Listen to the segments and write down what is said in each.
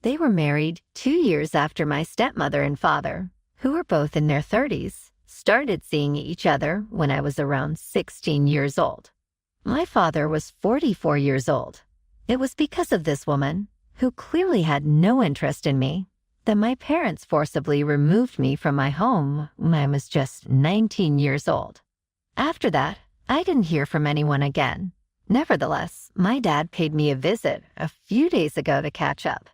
They were married 2 years after my stepmother and father, who were both in their 30s, started seeing each other when I was around 16 years old. My father was 44 years old. It was because of this woman, who clearly had no interest in me, that my parents forcibly removed me from my home when I was just 19 years old. After that, I didn't hear from anyone again. Nevertheless, my dad paid me a visit a few days ago to catch up.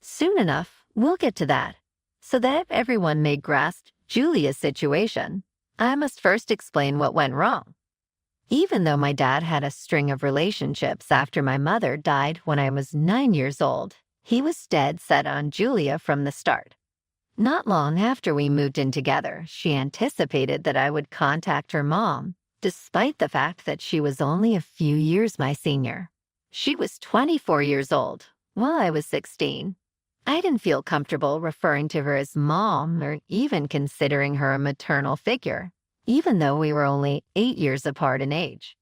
Soon enough, we'll get to that. So that everyone may grasp Julia's situation, I must first explain what went wrong. Even though my dad had a string of relationships after my mother died when I was 9 years old, he was dead set on Julia from the start. Not long after we moved in together, she anticipated that I would contact her mom, despite the fact that she was only a few years my senior. She was 24 years old, while I was 16. I didn't feel comfortable referring to her as mom or even considering her a maternal figure, even though we were only 8 years apart in age.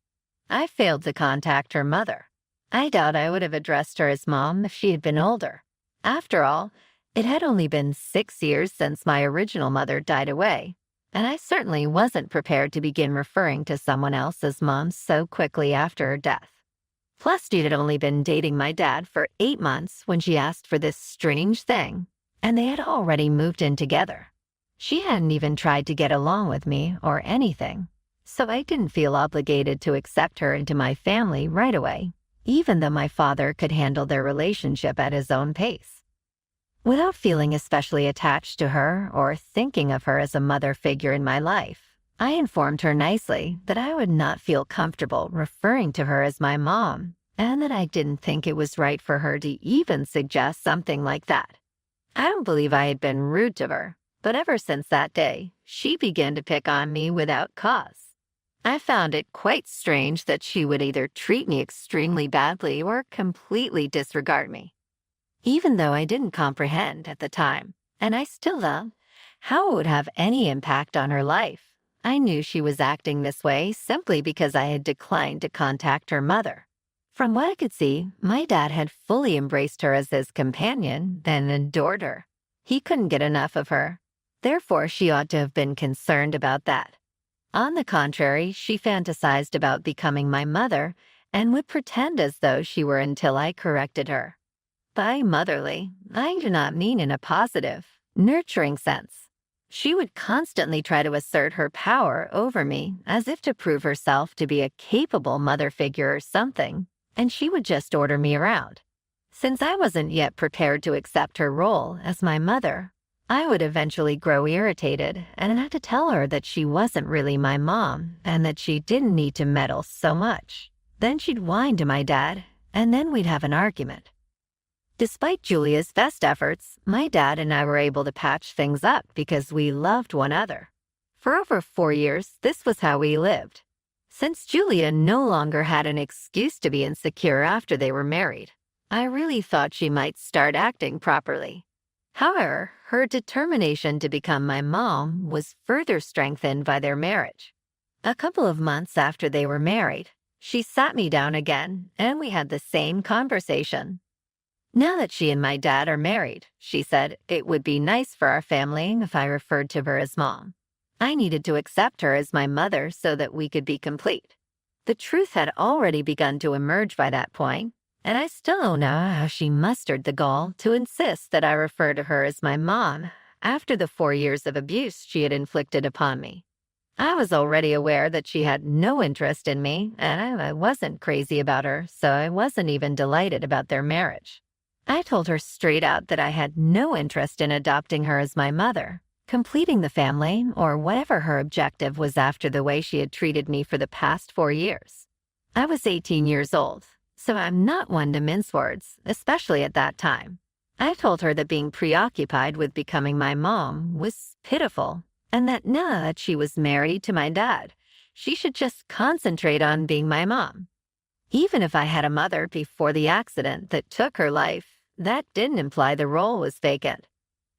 I failed to contact her mother. I doubt I would have addressed her as mom if she had been older. After all, it had only been 6 years since my original mother died away, and I certainly wasn't prepared to begin referring to someone else as mom so quickly after her death. Plus, she had only been dating my dad for 8 months when she asked for this strange thing, and they had already moved in together. She hadn't even tried to get along with me or anything, so I didn't feel obligated to accept her into my family right away, even though my father could handle their relationship at his own pace. Without feeling especially attached to her or thinking of her as a mother figure in my life, I informed her nicely that I would not feel comfortable referring to her as my mom, and that I didn't think it was right for her to even suggest something like that. I don't believe I had been rude to her, but ever since that day, she began to pick on me without cause. I found it quite strange that she would either treat me extremely badly or completely disregard me. Even though I didn't comprehend at the time, and I still don't, how it would have any impact on her life, I knew she was acting this way simply because I had declined to contact her mother. From what I could see, my dad had fully embraced her as his companion and adored her. He couldn't get enough of her. Therefore, she ought to have been concerned about that. On the contrary, she fantasized about becoming my mother and would pretend as though she were until I corrected her. By motherly, I do not mean in a positive, nurturing sense. She would constantly try to assert her power over me as if to prove herself to be a capable mother figure or something, and she would just order me around. Since I wasn't yet prepared to accept her role as my mother, I would eventually grow irritated and had to tell her that she wasn't really my mom and that she didn't need to meddle so much. Then she'd whine to my dad, and then we'd have an argument. Despite Julia's best efforts, my dad and I were able to patch things up because we loved one another. For over 4 years, this was how we lived. Since Julia no longer had an excuse to be insecure after they were married, I really thought she might start acting properly. However, her determination to become my mom was further strengthened by their marriage. A couple of months after they were married, she sat me down again and we had the same conversation. Now that she and my dad are married, she said, it would be nice for our family if I referred to her as mom. I needed to accept her as my mother so that we could be complete. The truth had already begun to emerge by that point, and I still don't know how she mustered the gall to insist that I refer to her as my mom after the 4 years of abuse she had inflicted upon me. I was already aware that she had no interest in me, and I wasn't crazy about her, so I wasn't even delighted about their marriage. I told her straight out that I had no interest in adopting her as my mother, completing the family, or whatever her objective was after the way she had treated me for the past 4 years. I was 18 years old, so I'm not one to mince words, especially at that time. I told her that being preoccupied with becoming my mom was pitiful, and that now that she was married to my dad, she should just concentrate on being my mom. Even if I had a mother before the accident that took her life, that didn't imply the role was vacant.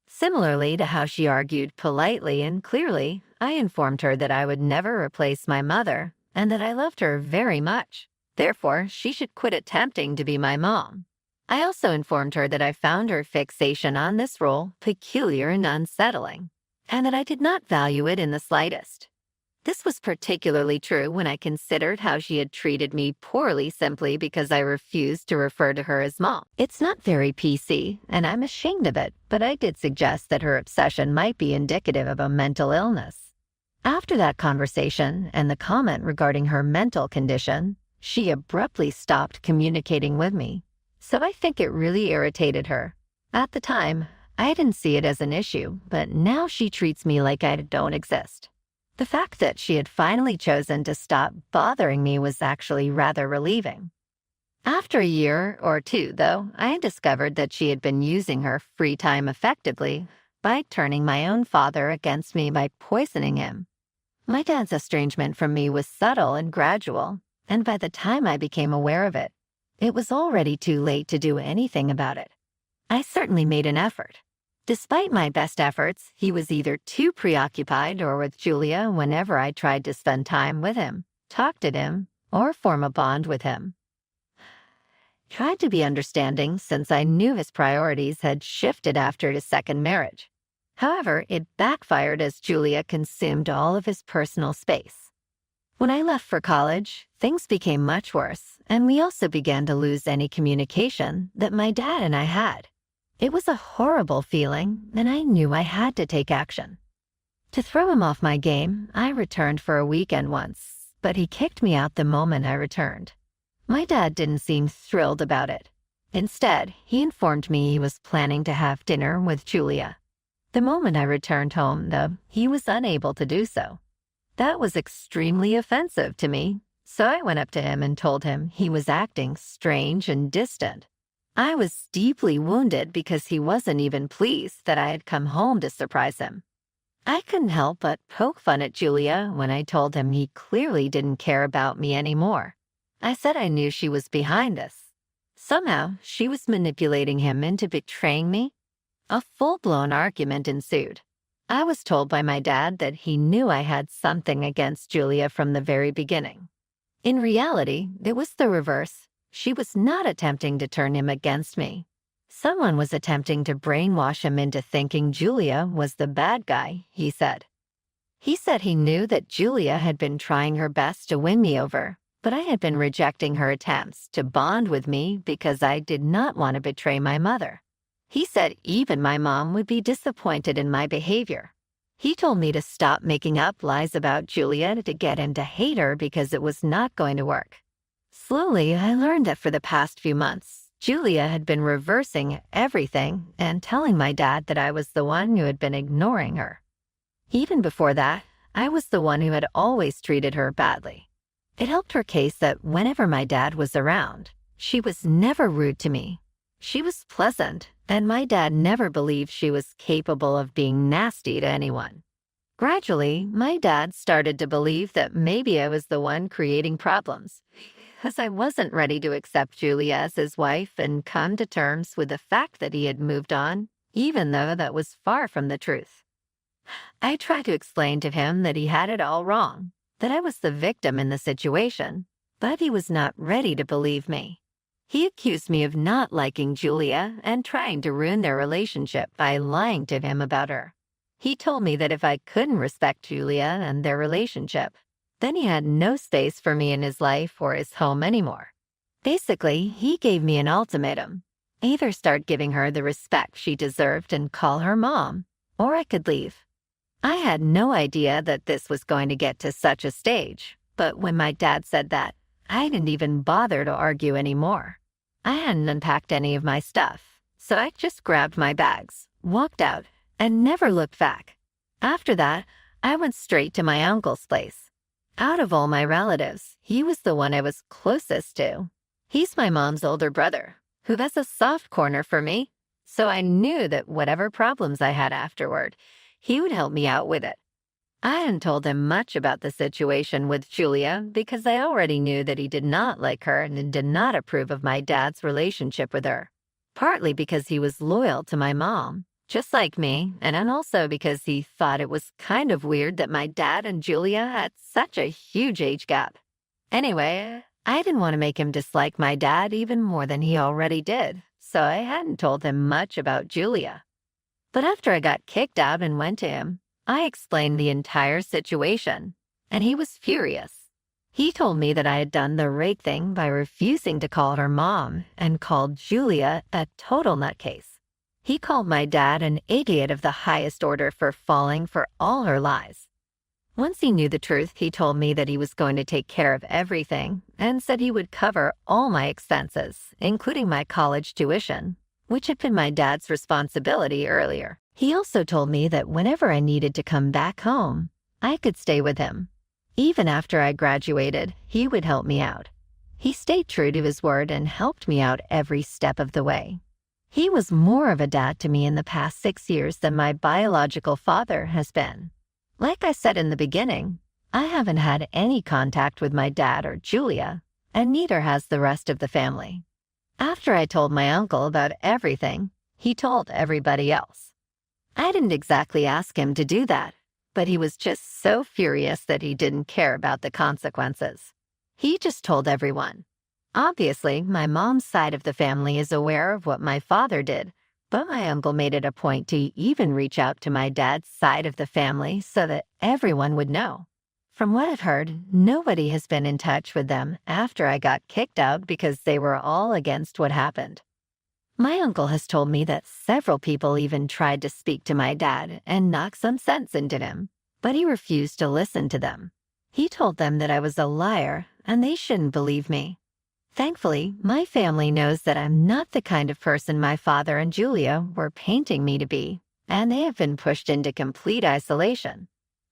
Similarly to how she argued politely and clearly, I informed her that I would never replace my mother and that I loved her very much. Therefore, she should quit attempting to be my mom. I also informed her that I found her fixation on this role peculiar and unsettling, and that I did not value it in the slightest. This was particularly true when I considered how she had treated me poorly simply because I refused to refer to her as Mom. It's not very PC, and I'm ashamed of it, but I did suggest that her obsession might be indicative of a mental illness. After that conversation and the comment regarding her mental condition, she abruptly stopped communicating with me. So I think it really irritated her. At the time, I didn't see it as an issue, but now she treats me like I don't exist. The fact that she had finally chosen to stop bothering me was actually rather relieving. After a year or two, though, I had discovered that she had been using her free time effectively by turning my own father against me by poisoning him. My dad's estrangement from me was subtle and gradual, and by the time I became aware of it, it was already too late to do anything about it. I certainly made an effort. Despite my best efforts, he was either too preoccupied or with Julia whenever I tried to spend time with him, talk to him, or form a bond with him. Tried to be understanding since I knew his priorities had shifted after his second marriage. However, it backfired as Julia consumed all of his personal space. When I left for college, things became much worse, and we also began to lose any communication that my dad and I had. It was a horrible feeling, and I knew I had to take action. To throw him off my game, I returned for a weekend once, but he kicked me out the moment I returned. My dad didn't seem thrilled about it. Instead, he informed me he was planning to have dinner with Julia. The moment I returned home, though, he was unable to do so. That was extremely offensive to me, so I went up to him and told him he was acting strange and distant. I was deeply wounded because he wasn't even pleased that I had come home to surprise him. I couldn't help but poke fun at Julia when I told him he clearly didn't care about me anymore. I said I knew she was behind this. Somehow, she was manipulating him into betraying me. A full-blown argument ensued. I was told by my dad that he knew I had something against Julia from the very beginning. In reality, it was the reverse. She was not attempting to turn him against me. Someone was attempting to brainwash him into thinking Julia was the bad guy, he said. He said he knew that Julia had been trying her best to win me over, but I had been rejecting her attempts to bond with me because I did not want to betray my mother. He said even my mom would be disappointed in my behavior. He told me to stop making up lies about Julia to get him to hate her because it was not going to work. Slowly, I learned that for the past few months, Julia had been reversing everything and telling my dad that I was the one who had been ignoring her. Even before that, I was the one who had always treated her badly. It helped her case that whenever my dad was around, she was never rude to me. She was pleasant, and my dad never believed she was capable of being nasty to anyone. Gradually, my dad started to believe that maybe I was the one creating problems, as I wasn't ready to accept Julia as his wife and come to terms with the fact that he had moved on, even though that was far from the truth. I tried to explain to him that he had it all wrong, that I was the victim in the situation, but he was not ready to believe me. He accused me of not liking Julia and trying to ruin their relationship by lying to him about her. He told me that if I couldn't respect Julia and their relationship, then he had no space for me in his life or his home anymore. Basically, he gave me an ultimatum. Either start giving her the respect she deserved and call her mom, or I could leave. I had no idea that this was going to get to such a stage, but when my dad said that, I didn't even bother to argue anymore. I hadn't unpacked any of my stuff, so I just grabbed my bags, walked out, and never looked back. After that, I went straight to my uncle's place. Out of all my relatives, he was the one I was closest to. He's my mom's older brother, who has a soft corner for me, so I knew that whatever problems I had afterward, he would help me out with it. I hadn't told him much about the situation with Julia because I already knew that he did not like her and did not approve of my dad's relationship with her, partly because he was loyal to my mom, just like me, and then also because he thought it was kind of weird that my dad and Julia had such a huge age gap. Anyway, I didn't want to make him dislike my dad even more than he already did, so I hadn't told him much about Julia. But after I got kicked out and went to him, I explained the entire situation, and he was furious. He told me that I had done the right thing by refusing to call her mom and called Julia a total nutcase. He called my dad an idiot of the highest order for falling for all her lies. Once he knew the truth, he told me that he was going to take care of everything and said he would cover all my expenses, including my college tuition, which had been my dad's responsibility earlier. He also told me that whenever I needed to come back home, I could stay with him. Even after I graduated, he would help me out. He stayed true to his word and helped me out every step of the way. He was more of a dad to me in the past 6 years than my biological father has been. Like I said in the beginning, I haven't had any contact with my dad or Julia, and neither has the rest of the family. After I told my uncle about everything, he told everybody else. I didn't exactly ask him to do that, but he was just so furious that he didn't care about the consequences. He just told everyone. Obviously, my mom's side of the family is aware of what my father did, but my uncle made it a point to even reach out to my dad's side of the family so that everyone would know. From what I've heard, nobody has been in touch with them after I got kicked out because they were all against what happened. My uncle has told me that several people even tried to speak to my dad and knock some sense into him, but he refused to listen to them. He told them that I was a liar and they shouldn't believe me. Thankfully, my family knows that I'm not the kind of person my father and Julia were painting me to be, and they have been pushed into complete isolation.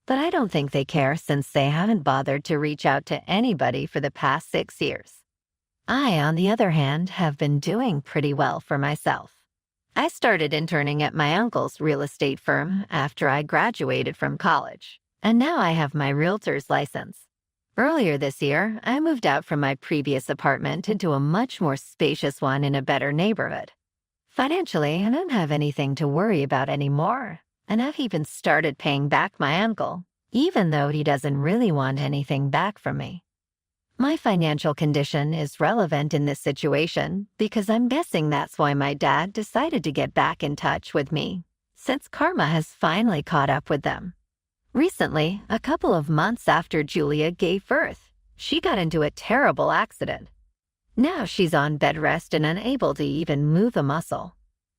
But I don't think they care since they haven't bothered to reach out to anybody for the past 6 years. I, on the other hand, have been doing pretty well for myself. I started interning at my uncle's real estate firm after I graduated from college, and now I have my realtor's license. Earlier this year, I moved out from my previous apartment into a much more spacious one in a better neighborhood. Financially, I don't have anything to worry about anymore, and I've even started paying back my uncle, even though he doesn't really want anything back from me. My financial condition is relevant in this situation because I'm guessing that's why my dad decided to get back in touch with me, since karma has finally caught up with them. Recently, a couple of months after Julia gave birth, she got into a terrible accident. Now she's on bed rest and unable to even move a muscle.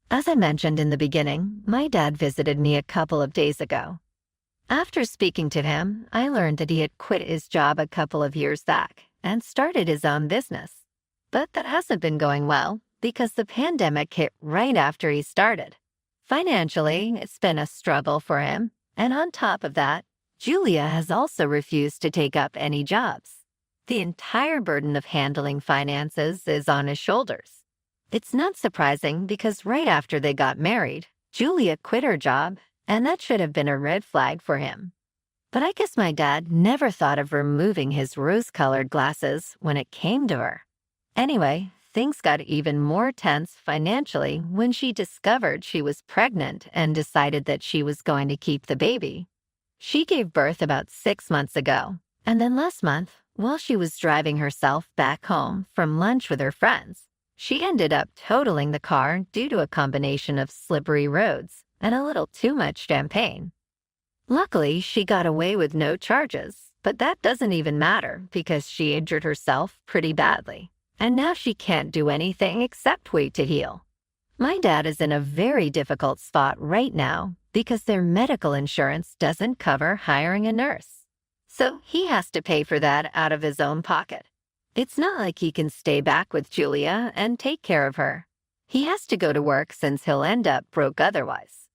As I mentioned in the beginning, my dad visited me a couple of days ago. After speaking to him, I learned that he had quit his job a couple of years back and started his own business. But that hasn't been going well because the pandemic hit right after he started. Financially, it's been a struggle for him. And on top of that, Julia has also refused to take up any jobs. The entire burden of handling finances is on his shoulders. It's not surprising because right after they got married, Julia quit her job, and that should have been a red flag for him. But I guess my dad never thought of removing his rose-colored glasses when it came to her. Anyway, things got even more tense financially when she discovered she was pregnant and decided that she was going to keep the baby. She gave birth about 6 months ago, and then last month, while she was driving herself back home from lunch with her friends, she ended up totaling the car due to a combination of slippery roads and a little too much champagne. Luckily, she got away with no charges, but that doesn't even matter because she injured herself pretty badly. And now she can't do anything except wait to heal. My dad is in a very difficult spot right now because their medical insurance doesn't cover hiring a nurse. So he has to pay for that out of his own pocket. It's not like he can stay back with Julia and take care of her. He has to go to work since he'll end up broke otherwise.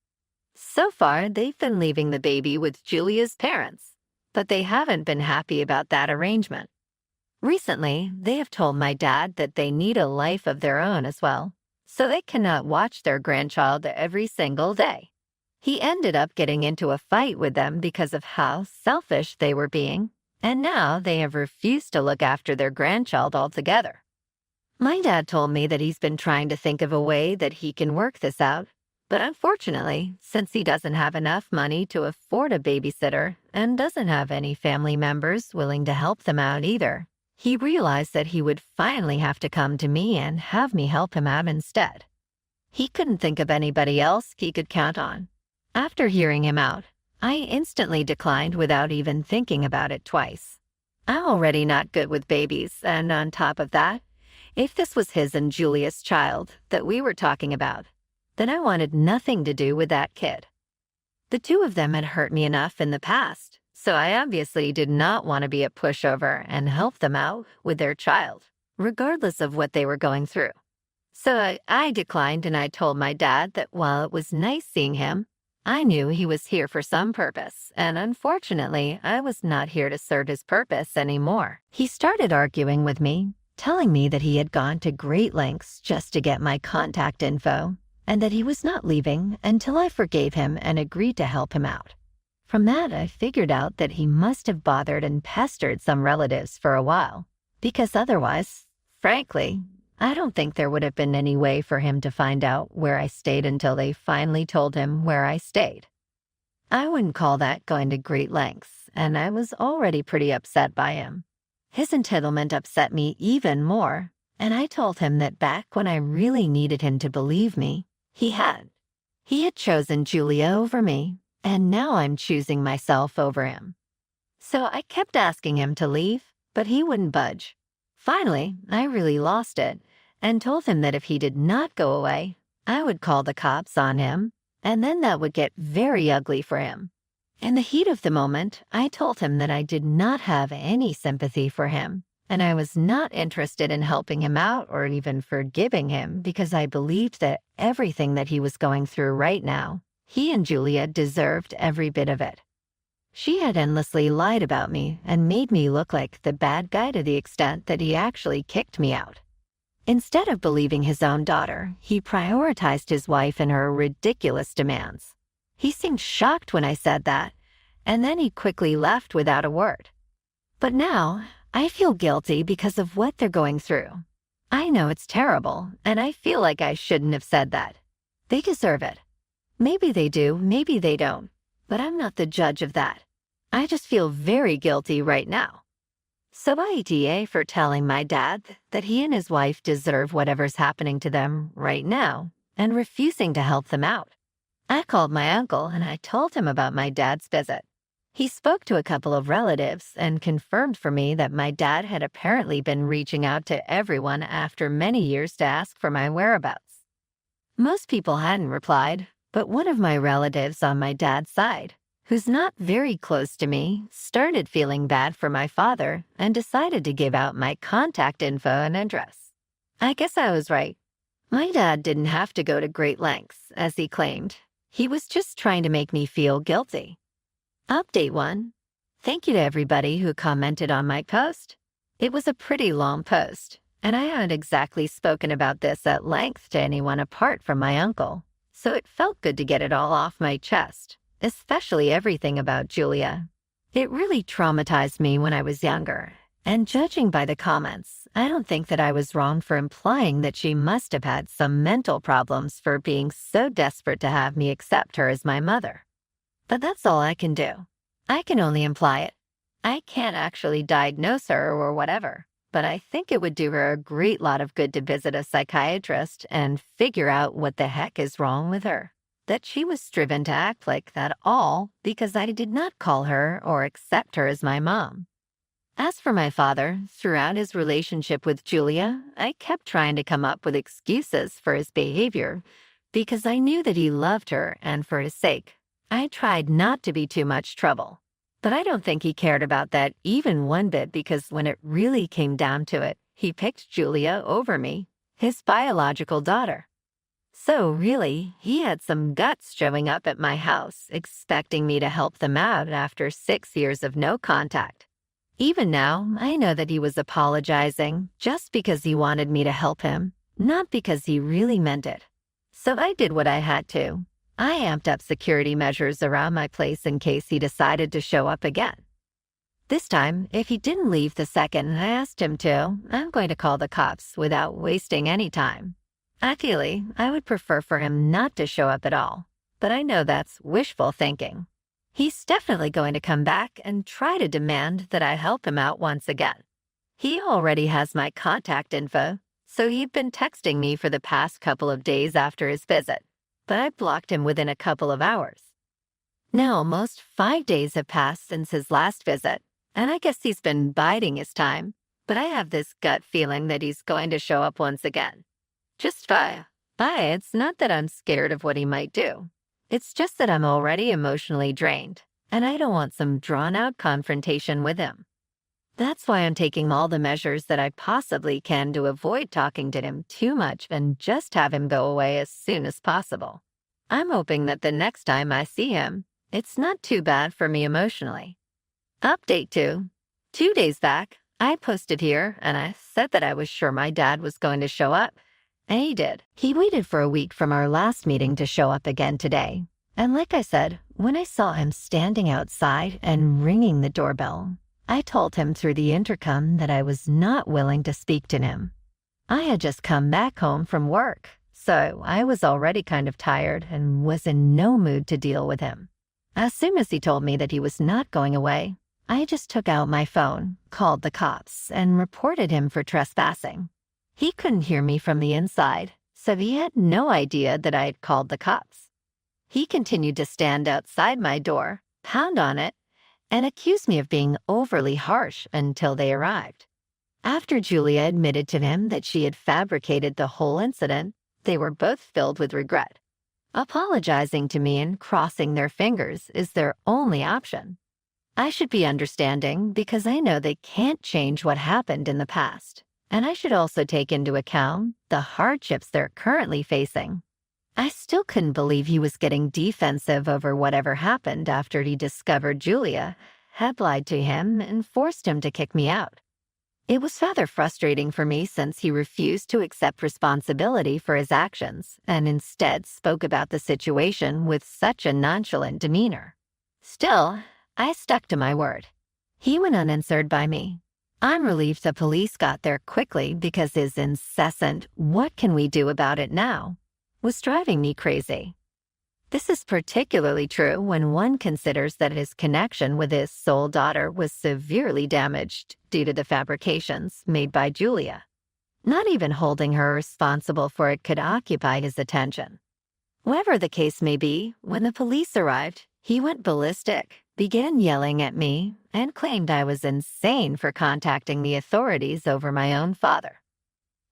So far, they've been leaving the baby with Julia's parents, but they haven't been happy about that arrangement. Recently, they have told my dad that they need a life of their own as well, so they cannot watch their grandchild every single day. He ended up getting into a fight with them because of how selfish they were being, and now they have refused to look after their grandchild altogether. My dad told me that he's been trying to think of a way that he can work this out, but unfortunately, since he doesn't have enough money to afford a babysitter and doesn't have any family members willing to help them out either, he realized that he would finally have to come to me and have me help him out instead. He couldn't think of anybody else he could count on. After hearing him out, I instantly declined without even thinking about it twice. I'm already not good with babies, and on top of that, if this was his and Julia's child that we were talking about, then I wanted nothing to do with that kid. The two of them had hurt me enough in the past, so I obviously did not want to be a pushover and help them out with their child, regardless of what they were going through. So I declined, and I told my dad that while it was nice seeing him, I knew he was here for some purpose, and unfortunately, I was not here to serve his purpose anymore. He started arguing with me, telling me that he had gone to great lengths just to get my contact info, and that he was not leaving until I forgave him and agreed to help him out. From that, I figured out that he must have bothered and pestered some relatives for a while, because otherwise, frankly, I don't think there would have been any way for him to find out where I stayed until they finally told him where I stayed. I wouldn't call that going to great lengths, and I was already pretty upset by him. His entitlement upset me even more, and I told him that back when I really needed him to believe me, he had. He had chosen Julia over me, and now I'm choosing myself over him. So I kept asking him to leave, but he wouldn't budge. Finally, I really lost it and told him that if he did not go away, I would call the cops on him, and then that would get very ugly for him. In the heat of the moment, I told him that I did not have any sympathy for him, and I was not interested in helping him out or even forgiving him because I believed that everything that he was going through right now, he and Julia deserved every bit of it. She had endlessly lied about me and made me look like the bad guy to the extent that he actually kicked me out. Instead of believing his own daughter, he prioritized his wife and her ridiculous demands. He seemed shocked when I said that, and then he quickly left without a word. But now, I feel guilty because of what they're going through. I know it's terrible, and I feel like I shouldn't have said that. They deserve it. Maybe they do, maybe they don't, but I'm not the judge of that. I just feel very guilty right now. So I DA for telling my dad that he and his wife deserve whatever's happening to them right now and refusing to help them out. I called my uncle and I told him about my dad's visit. He spoke to a couple of relatives and confirmed for me that my dad had apparently been reaching out to everyone after many years to ask for my whereabouts. Most people hadn't replied, but one of my relatives on my dad's side, who's not very close to me, started feeling bad for my father and decided to give out my contact info and address. I guess I was right. My dad didn't have to go to great lengths, as he claimed. He was just trying to make me feel guilty. Update 1. Thank you to everybody who commented on my post. It was a pretty long post, and I hadn't exactly spoken about this at length to anyone apart from my uncle, so it felt good to get it all off my chest. Especially everything about Julia. It really traumatized me when I was younger, and judging by the comments, I don't think that I was wrong for implying that she must have had some mental problems for being so desperate to have me accept her as my mother. But that's all I can do. I can only imply it. I can't actually diagnose her or whatever, but I think it would do her a great lot of good to visit a psychiatrist and figure out what the heck is wrong with her. That she was driven to act like that all because I did not call her or accept her as my mom. As for my father, throughout his relationship with Julia, I kept trying to come up with excuses for his behavior because I knew that he loved her, and for his sake, I tried not to be too much trouble. But I don't think he cared about that even one bit, because when it really came down to it, he picked Julia over me, his biological daughter. So really, he had some guts showing up at my house, expecting me to help them out after 6 years of no contact. Even now, I know that he was apologizing just because he wanted me to help him, not because he really meant it. So I did what I had to. I amped up security measures around my place in case he decided to show up again. This time, if he didn't leave the second I asked him to, I'm going to call the cops without wasting any time. Ideally, I would prefer for him not to show up at all, but I know that's wishful thinking. He's definitely going to come back and try to demand that I help him out once again. He already has my contact info, so he'd been texting me for the past couple of days after his visit, but I blocked him within a couple of hours. Now almost 5 days have passed since his last visit, and I guess he's been biding his time, but I have this gut feeling that he's going to show up once again. Just it's not that I'm scared of what he might do. It's just that I'm already emotionally drained, and I don't want some drawn-out confrontation with him. That's why I'm taking all the measures that I possibly can to avoid talking to him too much and just have him go away as soon as possible. I'm hoping that the next time I see him, it's not too bad for me emotionally. Update 2. 2 days back, I posted here and I said that I was sure my dad was going to show up, and he did. He waited for a week from our last meeting to show up again today. And like I said, when I saw him standing outside and ringing the doorbell, I told him through the intercom that I was not willing to speak to him. I had just come back home from work, so I was already kind of tired and was in no mood to deal with him. As soon as he told me that he was not going away, I just took out my phone, called the cops, and reported him for trespassing. He couldn't hear me from the inside, so he had no idea that I had called the cops. He continued to stand outside my door, pound on it, and accused me of being overly harsh until they arrived. After Julia admitted to him that she had fabricated the whole incident, they were both filled with regret. Apologizing to me and crossing their fingers is their only option. I should be understanding because I know they can't change what happened in the past, and I should also take into account the hardships they're currently facing. I still couldn't believe he was getting defensive over whatever happened after he discovered Julia had lied to him and forced him to kick me out. It was rather frustrating for me since he refused to accept responsibility for his actions and instead spoke about the situation with such a nonchalant demeanor. Still, I stuck to my word. He went unanswered by me. I'm relieved the police got there quickly because his incessant, "What can we do about it now?" was driving me crazy. This is particularly true when one considers that his connection with his sole daughter was severely damaged due to the fabrications made by Julia. Not even holding her responsible for it could occupy his attention. Whatever the case may be, when the police arrived, he went ballistic, began yelling at me, and claimed I was insane for contacting the authorities over my own father.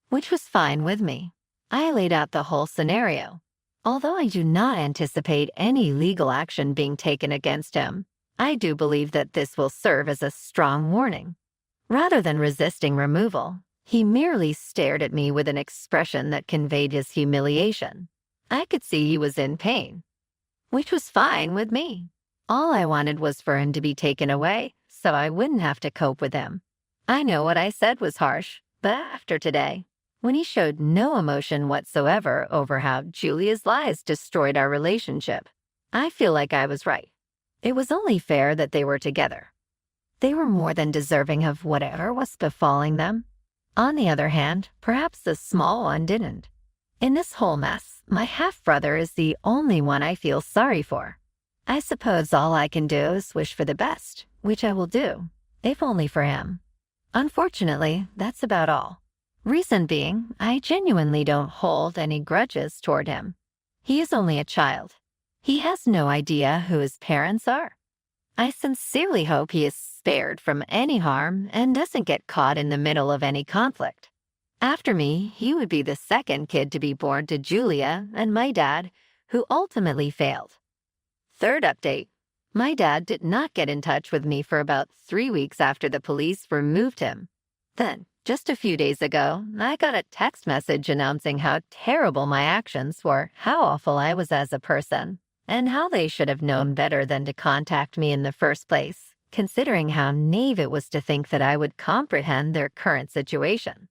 Which was fine with me. I laid out the whole scenario. Although I do not anticipate any legal action being taken against him, I do believe that this will serve as a strong warning. Rather than resisting removal, he merely stared at me with an expression that conveyed his humiliation. I could see he was in pain, which was fine with me. All I wanted was for him to be taken away so I wouldn't have to cope with him. I know what I said was harsh, but after today, when he showed no emotion whatsoever over how Julia's lies destroyed our relationship, I feel like I was right. It was only fair that they were together. They were more than deserving of whatever was befalling them. On the other hand, perhaps the small one didn't. In this whole mess, my half-brother is the only one I feel sorry for. I suppose all I can do is wish for the best, which I will do, if only for him. Unfortunately, that's about all. Reason being, I genuinely don't hold any grudges toward him. He is only a child. He has no idea who his parents are. I sincerely hope he is spared from any harm and doesn't get caught in the middle of any conflict. After me, he would be the second kid to be born to Julia and my dad, who ultimately failed. Third update. My dad did not get in touch with me for about 3 weeks after the police removed him. Then, just a few days ago, I got a text message announcing how terrible my actions were, how awful I was as a person, and how they should have known better than to contact me in the first place, considering how naive it was to think that I would comprehend their current situation.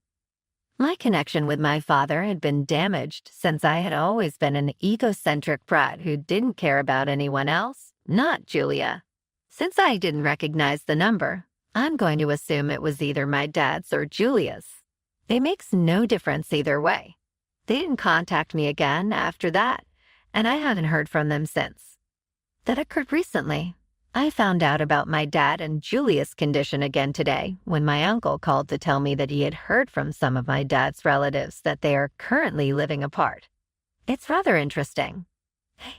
My connection with my father had been damaged since I had always been an egocentric brat who didn't care about anyone else, not Julia. Since I didn't recognize the number, I'm going to assume it was either my dad's or Julia's. It makes no difference either way. They didn't contact me again after that, and I haven't heard from them since. That occurred recently. I found out about my dad and Julia's condition again today when my uncle called to tell me that he had heard from some of my dad's relatives that they are currently living apart. It's rather interesting.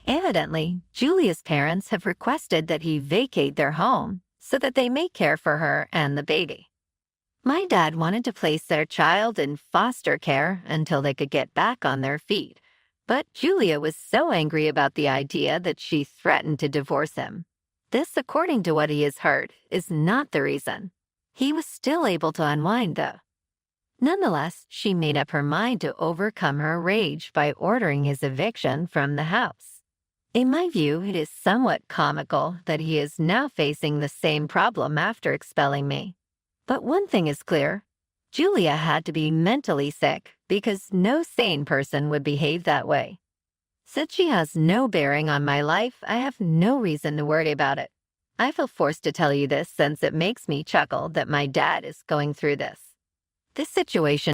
Evidently, Julia's parents have requested that he vacate their home so that they may care for her and the baby. My dad wanted to place their child in foster care until they could get back on their feet, but Julia was so angry about the idea that she threatened to divorce him. This, according to what he has heard, is not the reason. He was still able to unwind, though. Nonetheless, she made up her mind to overcome her rage by ordering his eviction from the house. In my view, it is somewhat comical that he is now facing the same problem after expelling me. But one thing is clear. Julia had to be mentally sick because no sane person would behave that way. Since she has no bearing on my life, I have no reason to worry about it. I feel forced to tell you this since it makes me chuckle that my dad is going through this. This situation